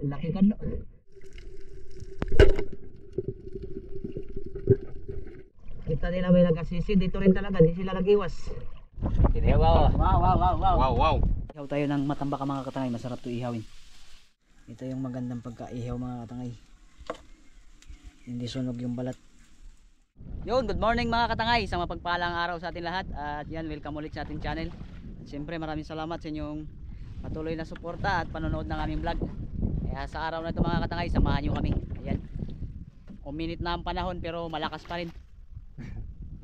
Laki kano. Kita nila may nag-assisi. Dito rin talaga, hindi sila nag-iwas. Wow. Wow. Ihaw tayo ng matambaka mga katangay. Masarap to ihawin. Ito yung magandang pagka-ihaw mga katangay. Hindi sunog yung balat. Yun, good morning mga katangay. Sa mapagpalang araw sa atin lahat. At yan, welcome ulit sa ating channel. At siyempre maraming salamat sa inyong patuloy na suporta at panonood ng aming vlog. Kaya sa araw na ito mga katangay, samahan nyo kami. Ayan. Uminit na ang panahon pero malakas pa rin.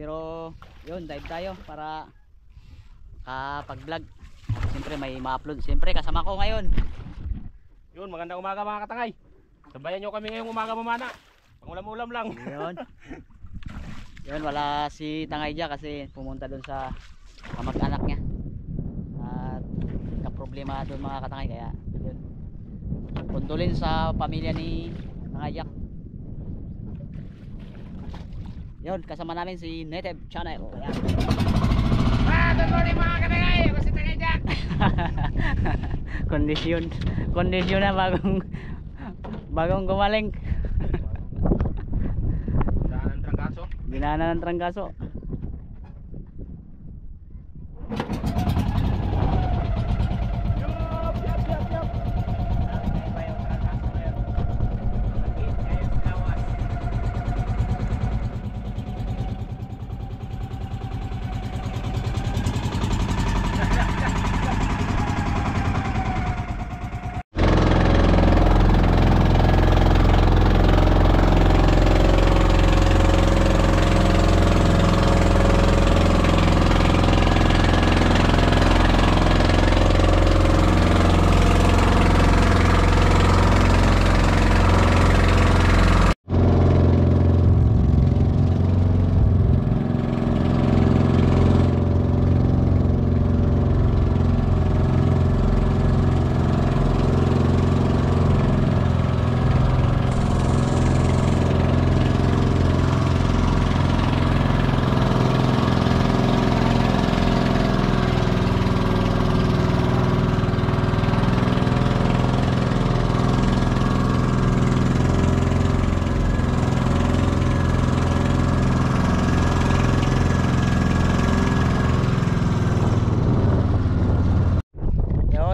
Pero yun, dive tayo para kapag vlog. Siyempre may ma-upload. Siyempre kasama ko ngayon. Yun, magandang umaga mga katangay. Sabayan nyo kami ngayong umaga mamana. Pangulam-ulam lang. Yun. Yun, wala si Tangay dyan kasi pumunta doon sa kamag-anak niya. At kaproblema doon mga katangay. Kaya yun, kondolin sa pamilya ni Tangay Jack. Yun, kasama namin si Native Channel. Ayan. Good morning mga katangay. Ako si Tangay Jack. Kondisyon na bagong gumaling. Daanan ng trangkaso. Binana ng trangkaso.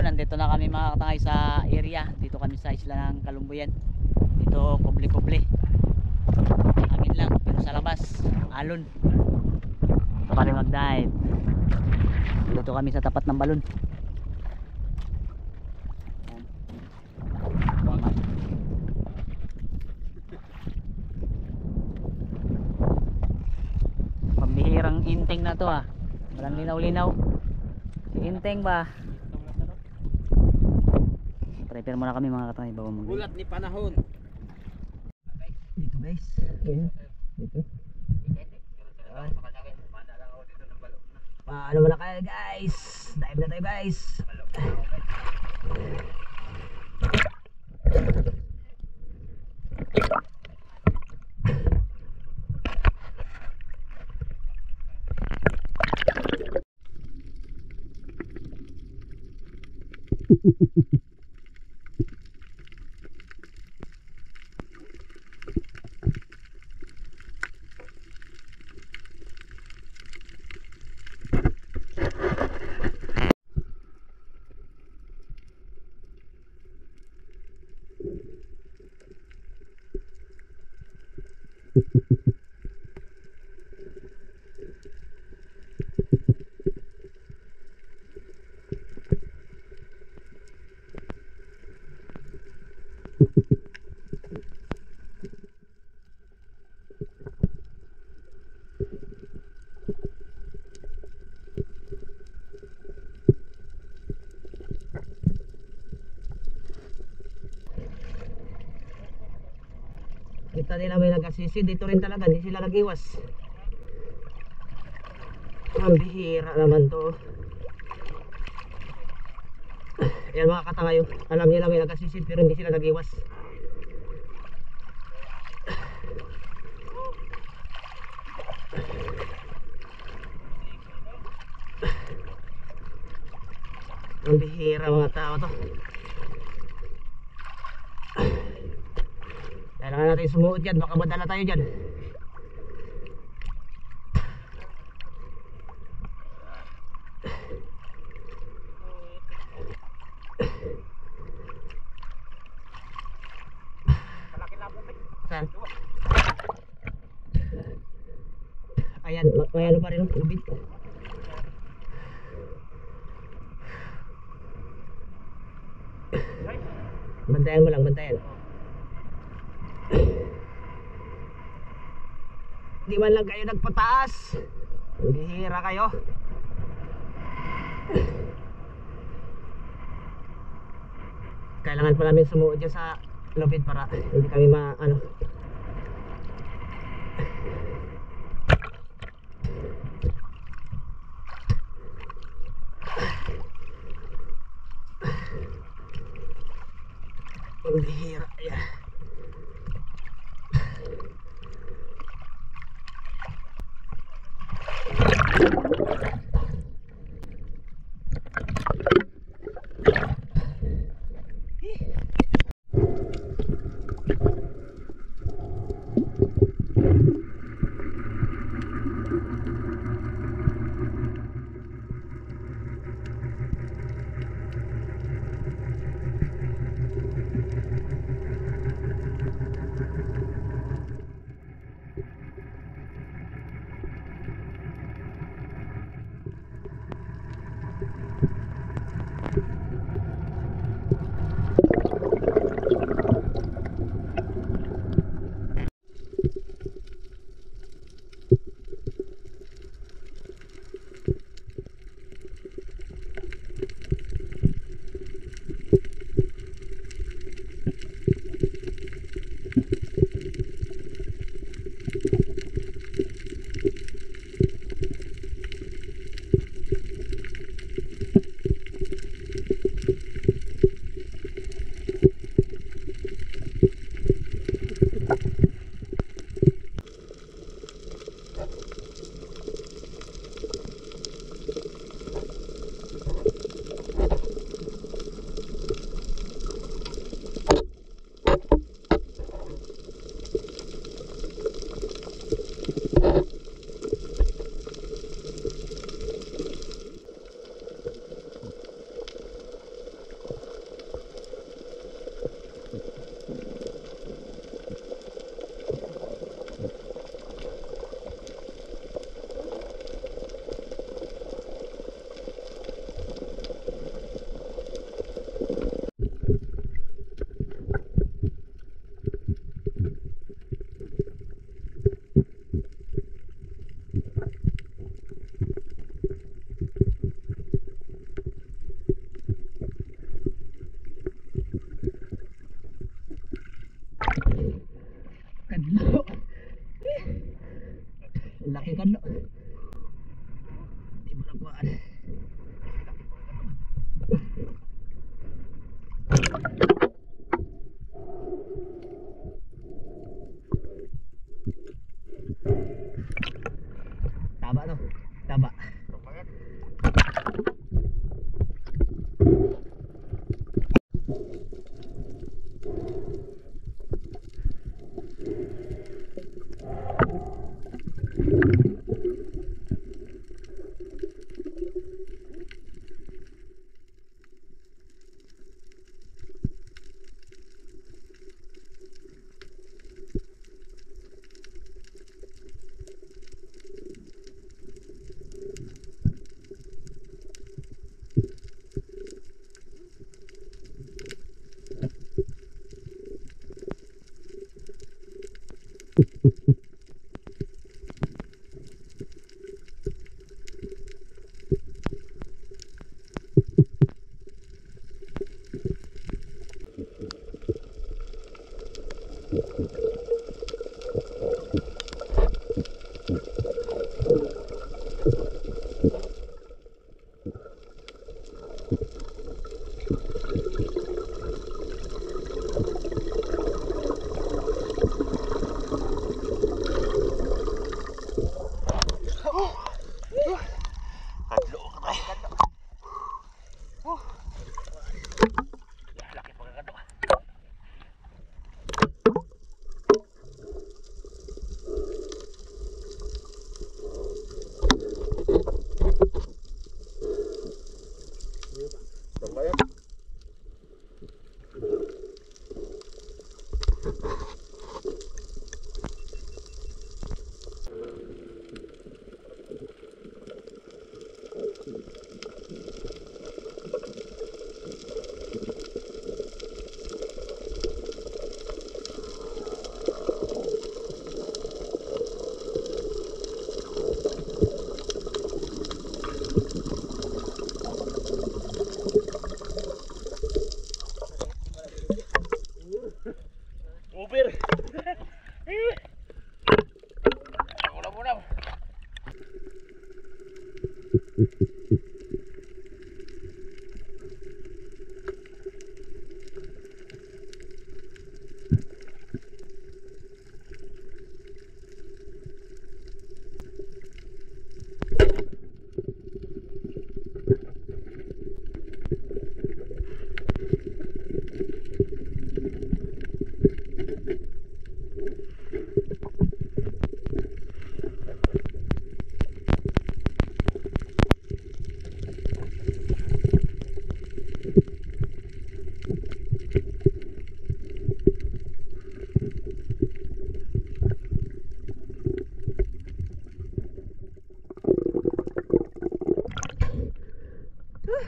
Nandito na kami mga katangay sa area. Dito kami sa isla ng Kalumbuyan. Dito kuble-kuble. Hangin lang pero sa labas alon. Dito kami mag-dive. Dito kami sa tapat ng balon. Pambihirang inteng na to ah. Walang linaw-linaw. Si inteng ba? Prepare muna kami mga katangay bago mag Gulat ni panahon. Dito guys. Ayan. Dito. Paano muna kayo guys? Dive na tayo guys. Kita nila may nag-assisi. Dito rin talaga, hindi sila nag-iwas. Ang bihira naman to. Ayan mga katangayo, alam nila may nag-assisi pero hindi sila nag-iwas. Ang bihira mga tao to. Kailangan natin sumuot dyan, baka madala tayo dyan. Saan? Ayan, may ano pa rin, ubid. Bantayan mo lang, bantayan. Di man lang kayo nagpataas. Bihira kayo. Kailangan pa namin sumuot dyan sa lupit para hindi kami ano. Ang bihira, yeah. Kadlo. Laki kadlo. Di mo nakuhaan. Taba to. Taba.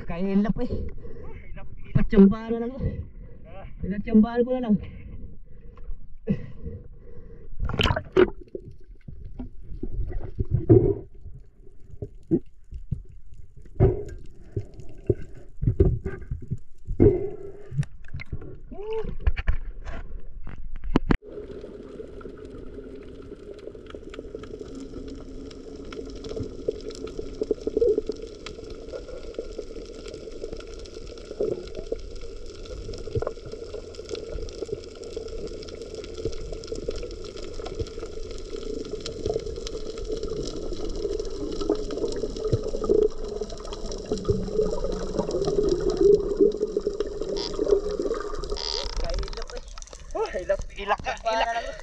Kahilap eh. Patsambahan na lang. Pinatsambahan ko na lang. Ilak ka, ilak.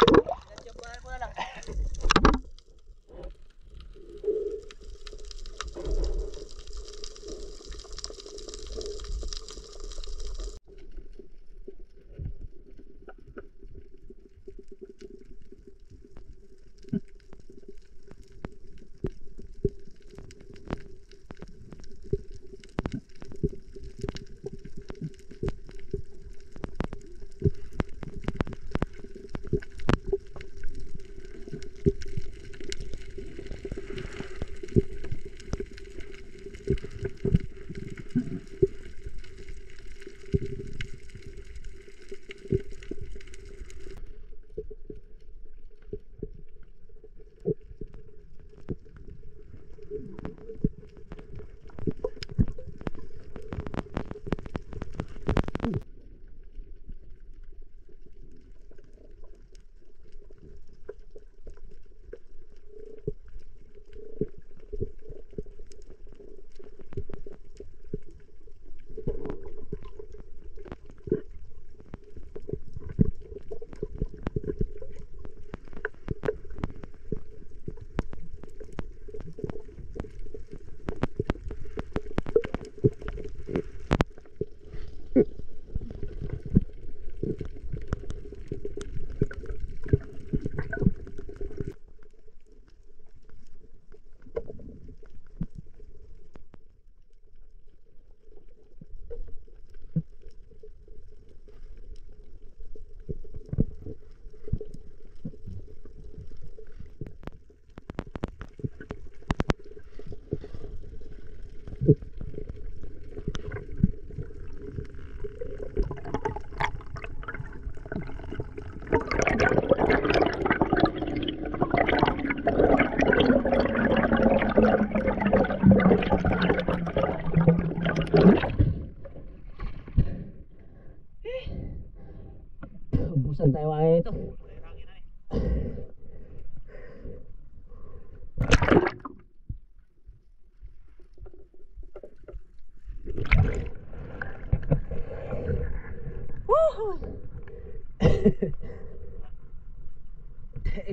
Pinatsambahan ko na lang. Ubusan tayo kaya ito.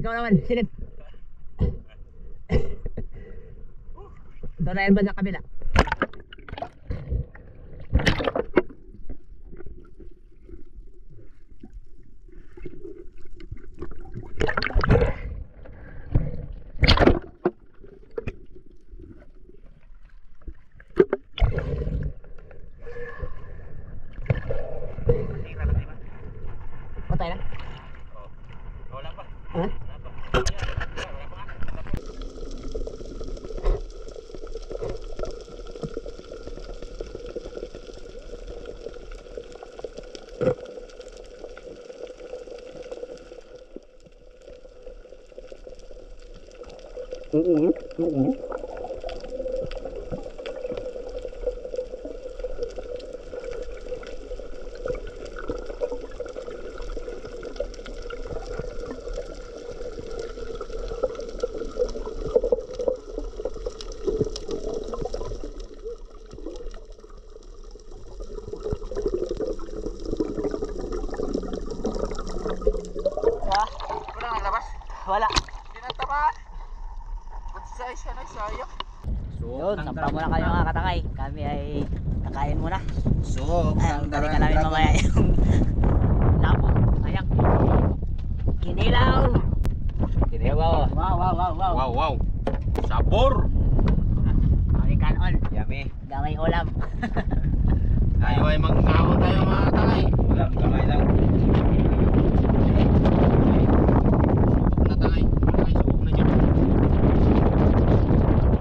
Ikaw naman, silip. Doon na yan ba sa kabila? Patay na? Wala pa. Ha? Wala. Tinatamaan. Magsay siya na sayang. Yun, sampa muna kayo mga katangay. Kami ay kakain muna. So, Ay, balikan namin mamaya yung labo. Ayak. Kinilaw. Kinilaw. Wow. Wow. Sabor. Kami kanon. Yummy. gabi. Gamay ulam. Tayo ay mag-ahon tayo mga katangay. Ulam kamay lang. Subok na tangay. Tangay, subok na dyan.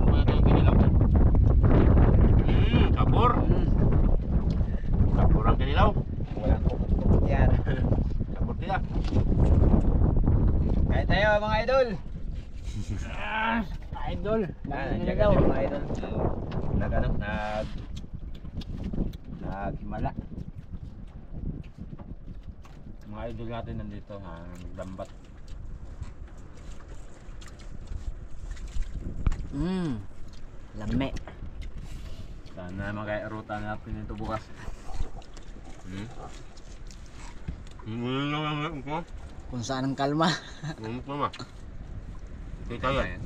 Mga tayong kinilaw. Kapur. Kapur ang kinilaw. Walang kumot-kumot yan. Kapur tila. Kaya tayo mga idol. Idol. Nandiyan kami mga idol. Naghimala. Mga idol natin nandito ha. Nagdambat. Lame. Sana makairuta natin ito bukas. Muli lang ko. Kung saan ang kalma. Ngumuk mama. Kita yan.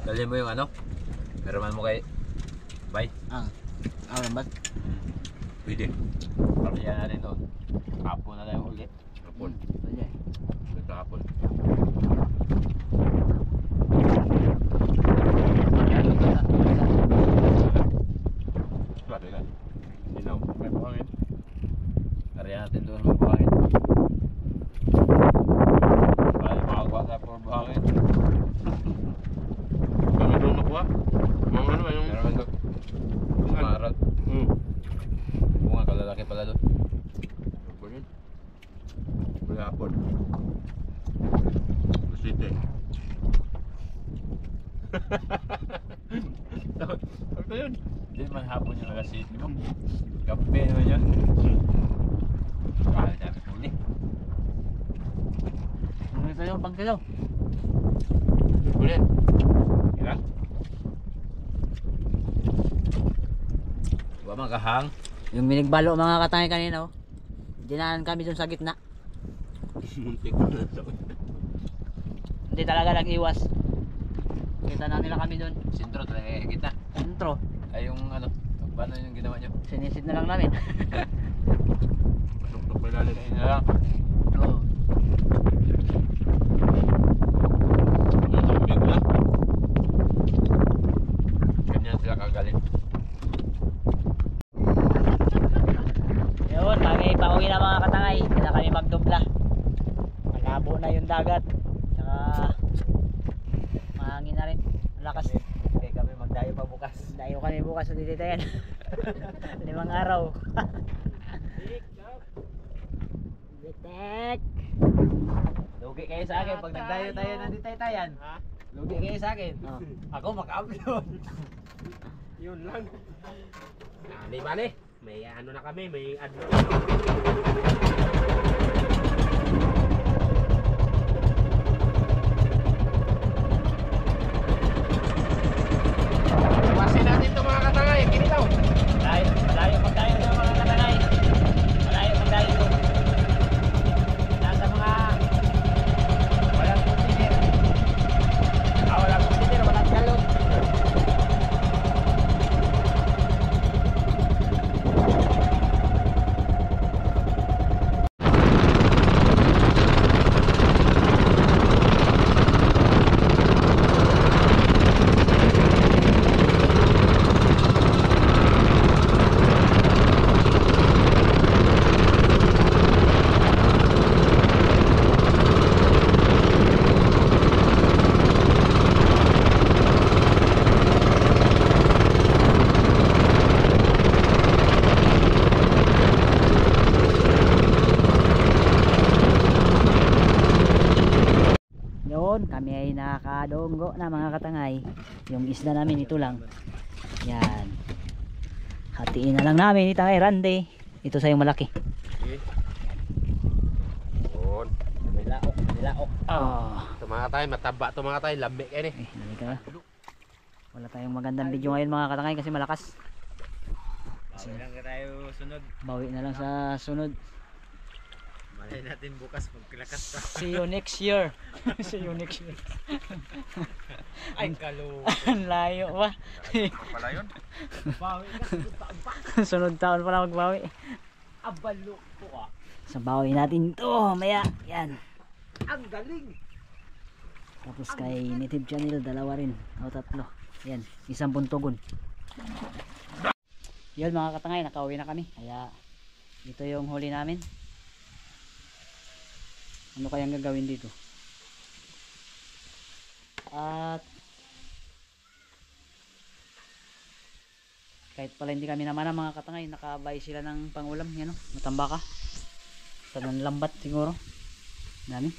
Dali mo yung ano? Meron mo kay Bay. Lambat. Pwede. Pagyan natin doon. Hapon na tayo uli. Hapon. Pwede. Ito hapon. Suwate ka. Dinaw. May buhangin. Karya natin doon may buhangin. Ay, makagawa tayo po buhangin. Kami doon nakuha. Mga ano yung... Meron man doon. Umarag. Bunga kalalaki pala doon. Hapon yun. Uli hapon. Lusite. Ano yun? Hindi man hapon yung alas 7 mo. Gabi naman yun. Dami huli. Ito yung pangkilaw. Uli. Ilan? Diba mga kahang? Yung binigbalo mga katangay kanina oh. Dinaan kami dun sa gitna. Muntik ko na ito. Hindi talaga nag-iwas. Kita na nila kami dun. Sintro talaga kita. Intro. Ay yung ano, paano yung ginawa nyo? Sinisid na lang namin. Pasok-tok pa ilalim. Kain na lang. Oo. Ang tubig na. Ganyan sila kagaling. Yun, kami pauwi na mga katangay. Hindi na kami magdubla. Malabo na yung dagat. Tsaka mahangin na rin. Malakas. Okay kami magdayo pa bukas. Dayo kami bukas sa Tititayan. 5 araw. Bitek. Lugi kayo sa akin pag nagdayo tayo ng Tititayan. Lugi kayo sa akin. Oh. Ako maka-upload. Yun lang. Di bale. May ano na kami, may advert. Iwasin natin ito mga katangay, kinilaw. Malayo magdayo ng mga katangay. Malayo magdayo ito. Nasa mga walang container. Walang container, walang galon. Yun, kami ay nakakadonggo na mga katangay. Yung isda namin ito lang. Yan. Hatiin na lang namin ni Tangay Randy. Ito sa yung malaki. Yun. May laok, may laok. Oh. Ito mga katangay, mataba ito mga katangay, lambi kayo ni. Dali ka. Wala tayong magandang video ngayon mga katangay kasi malakas. Bawi lang tayo sunod. Bawi na lang sa sunod. Malay natin bukas magkilakas pa. See you next year. See you next year. Ay kalo. Ang layo pa. Pala yun. Bawi ka sunod taon pa. Sunod taon pala magbawi. Abalo po ah. Sa bawi natin to maya. Yan. Ang galing. Tapos kay native channel dalawa rin o 3. Yan, isang buntugon. Yun mga katangay, nakauwi na kami. Kaya ito yung huli namin. Ano kayang gagawin dito? At kahit pala hindi kami naman mga katangay, nakabay sila ng pangulam. Yan o, matambaka. Sa lambat siguro. Dami.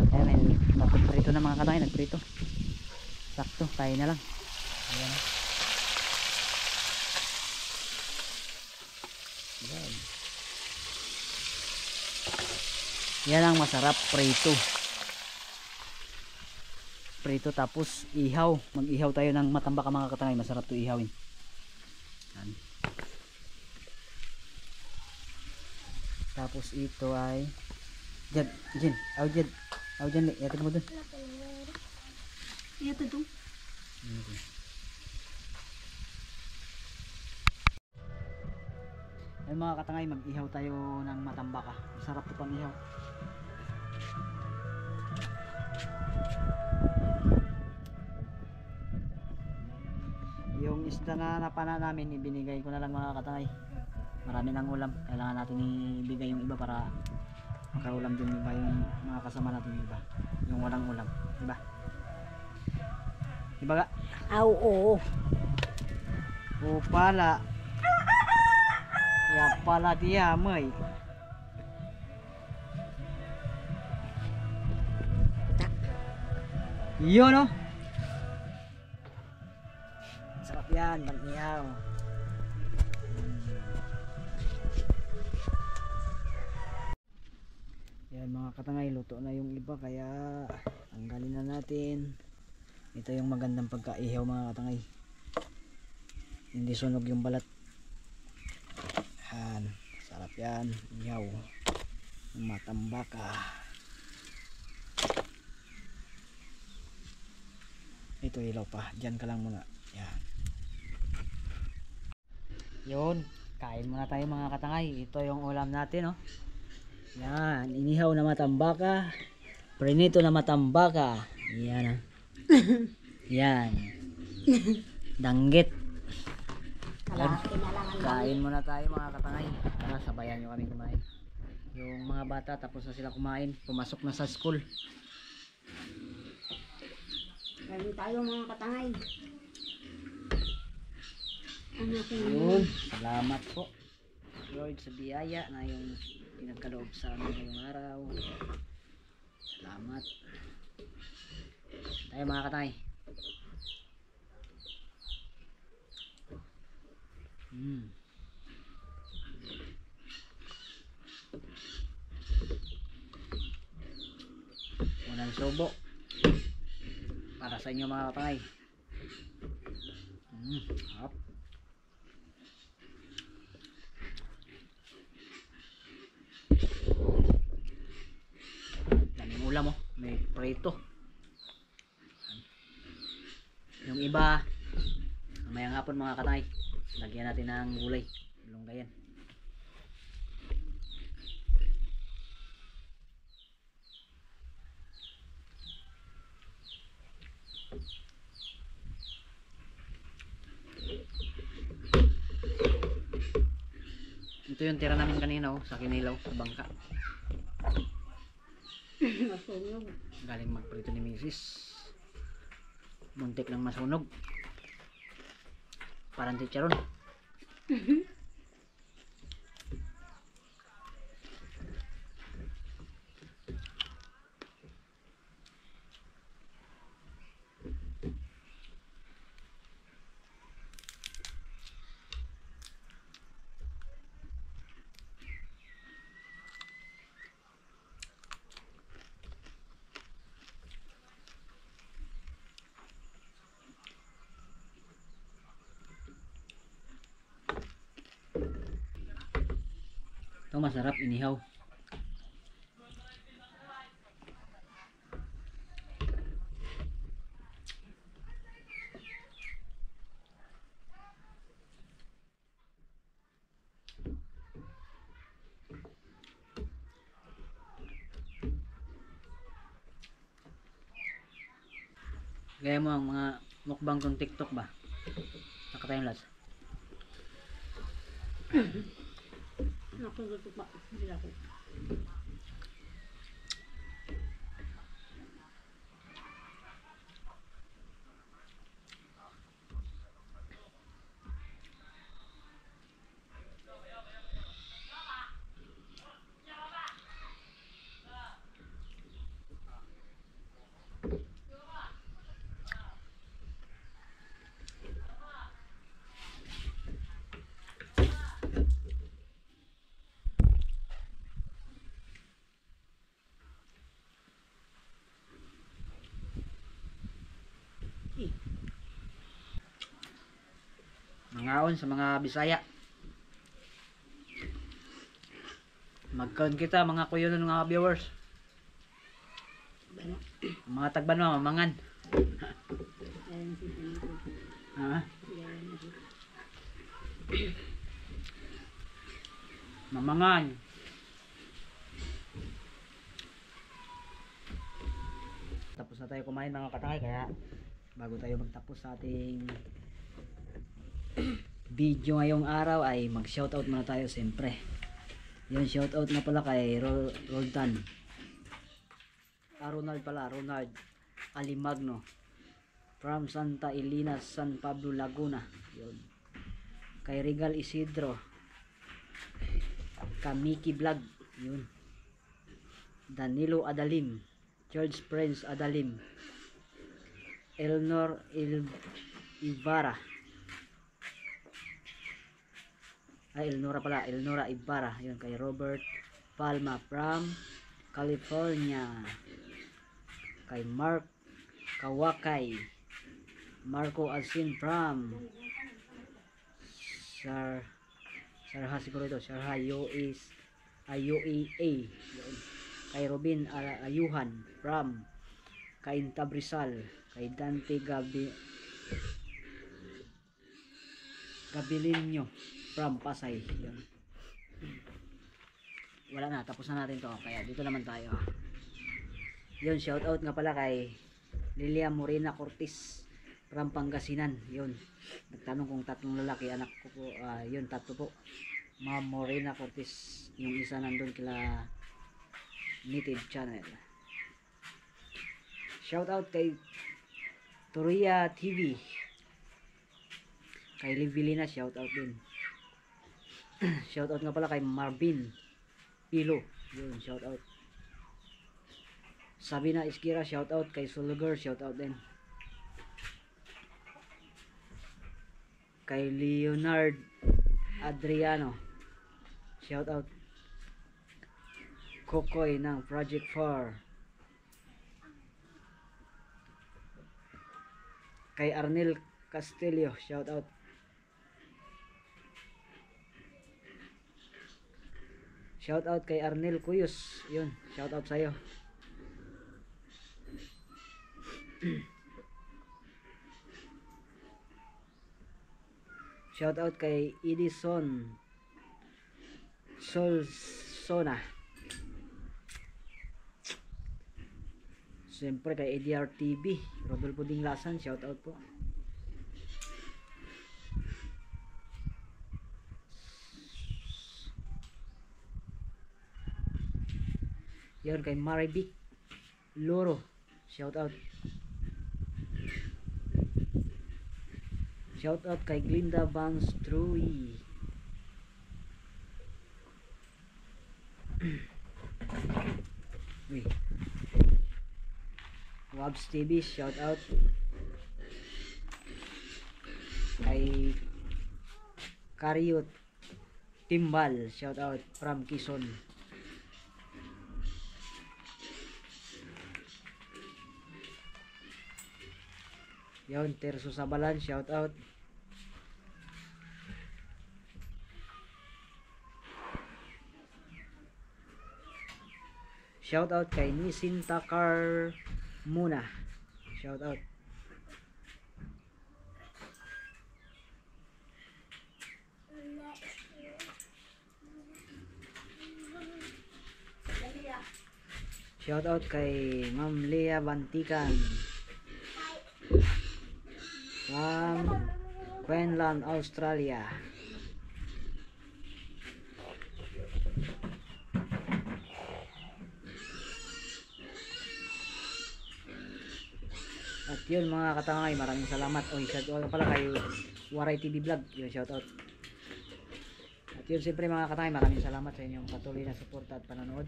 Kaya may napagprito na mga katangay, nagprito. Sakto, tayo na lang. Ayan. Ayan. Yan ang masarap, prito. Prito tapos ihaw. Mag-ihaw tayo ng matambaka mga katangay. Masarap to ihawin. Yan. Tapos ito ay Jad, Jin, aw Jad. Aw Jad, ihatid mo dun. Ihatid dun. Ay mga katangay, mag-ihaw tayo ng matambaka. Masarap ito pang ihaw. Yung isda na napana namin, ibinigay ko na lang mga katangay. Marami ng ulam. Kailangan natin ibigay yung iba para makaulam din iba yung mga kasama natin iba. Yung walang ulam. Diba? Diba ga? Aw, oo. O pala. Ya pala dia may. Yun no? Sarap yan, pang-ihaw. Yan mga katangay, luto na yung iba kaya tanggalin na natin. Ito yung magandang pagkaihaw mga katangay. Hindi sunog yung balat. Yan, sarap yan, ihaw. Matambaka. Ito ilaw pa, dyan ka lang muna. Yan. Yun, kain muna tayo mga katangay. Ito yung ulam natin, oh. Yan, inihaw na matambaka. Prinito na matambaka. Yan, ah. Yan. Danggit. Yan. Kain muna tayo mga katangay. Tara, sabayan nyo kami kumain. Yung mga bata tapos na sila kumain. Pumasok na sa school. Galing tayo mga katangay. Ang aking Yun, salamat po Lord sa biyaya na yung pinagkaloob sa amin ngayong araw. Salamat tayo mga katay. Unang subo para sa inyo mga katay. Hap. Daming ulam, oh. May prito. Yung iba mamayang hapon mga katay, lagyan natin ng gulay, lunggayan. Ito yung tira namin kanina, oh, sa Kinilaw, sa bangka. masunog. Galing magprito ni Mrs. Muntik lang masunog. Parang chicharon. Ito masarap inihaw. Gaya mo ang mga mukbang kong TikTok ba? Naka-timelapse. Nakuluto pa. Hindi ako. Mangaon sa mga Bisaya. Magkaon kita mga kuyon mga viewers. Bano? Mga tagban mo mamangan. Ayan si Pinito. Ha? Ayan na si. Mamangan. Tapos na tayo kumain mga katangay, kaya bago tayo magtapos sa ating video ngayong araw ay mag shoutout muna tayo siyempre. Yun, shoutout na pala kay Roldan. Ronald pala, Ronald Alimagno from Santa Elena, San Pablo, Laguna. Yun. Kay Regal Isidro, Kamiki Vlog, yun. Danilo Adalim, George Prince Adalim, Elnor Ibarra, Elnora pala, Elnora Ibarra, yun. Kay Robert Palma from California, kay Mark Kawakay, Marco Alcin from Sarha siguro ito, Sarha UAA, yun. Kay Robin Ayuhan from Cainta Rizal, kay Dante Gabilinyo from Pasay, yun. Wala na, tapos na natin to, kaya dito naman tayo. Yun, shoutout nga pala kay Lilia Morena Cortis from Pangasinan, yun. Nagtanong kung tatlong lalaki, anak ko po, yun, tatlo po. Ma'am Morena Cortis, yung isa nandun kila Native Channel. Shoutout kay Toria TV, kay Livilina, shoutout din. Shoutout nga pala kay Marvin Pilo, yun, shoutout. Sabina Iskira, shoutout. Kay Sulugar, shoutout din. Kay Leonard Adriano, shoutout. Kokoy ng Project 4. Kay Arnel Castillo, shoutout. Shoutout kay Arnel Cuyos, yun, shoutout sa'yo. Shoutout kay Edison Solsona. Siyempre kay ADR TV, Rodolfo Dinglasan, shoutout po. Yan kay Marivic Loro, shoutout. Shoutout kay Glinda Vance Trui. Wabs TV, shoutout. Kay Kariot Timbal, shoutout from Quezon. Yon, Terso Sabalan, shoutout. Shoutout kay Nisin Takar Muna, shoutout. Shoutout kay Ma'am Lea Bantikan. Queensland, Australia. At yun mga katangay, maraming salamat. Oy, shoutout pala kay Waray TV Vlog. Yun, shoutout. At yun, siyempre mga katangay, maraming salamat sa inyong patuloy na suporta at panonood.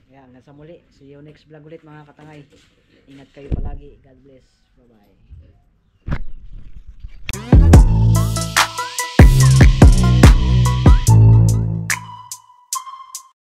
Kaya hanggang sa muli. See you next vlog ulit mga katangay. Ingat kayo palagi. God bless. Bye bye.